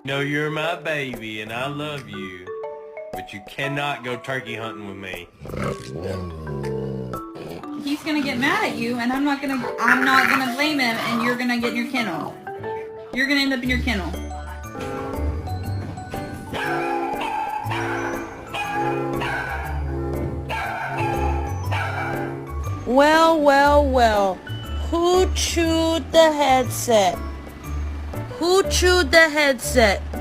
No, you're my baby and I love you, but you cannot go turkey hunting with me. He's gonna get mad at you, and I'm not gonna blame him, and you're gonna get in your kennel. You're gonna end up in your kennel. Well, well, well. Who chewed the headset? Who chewed the headset?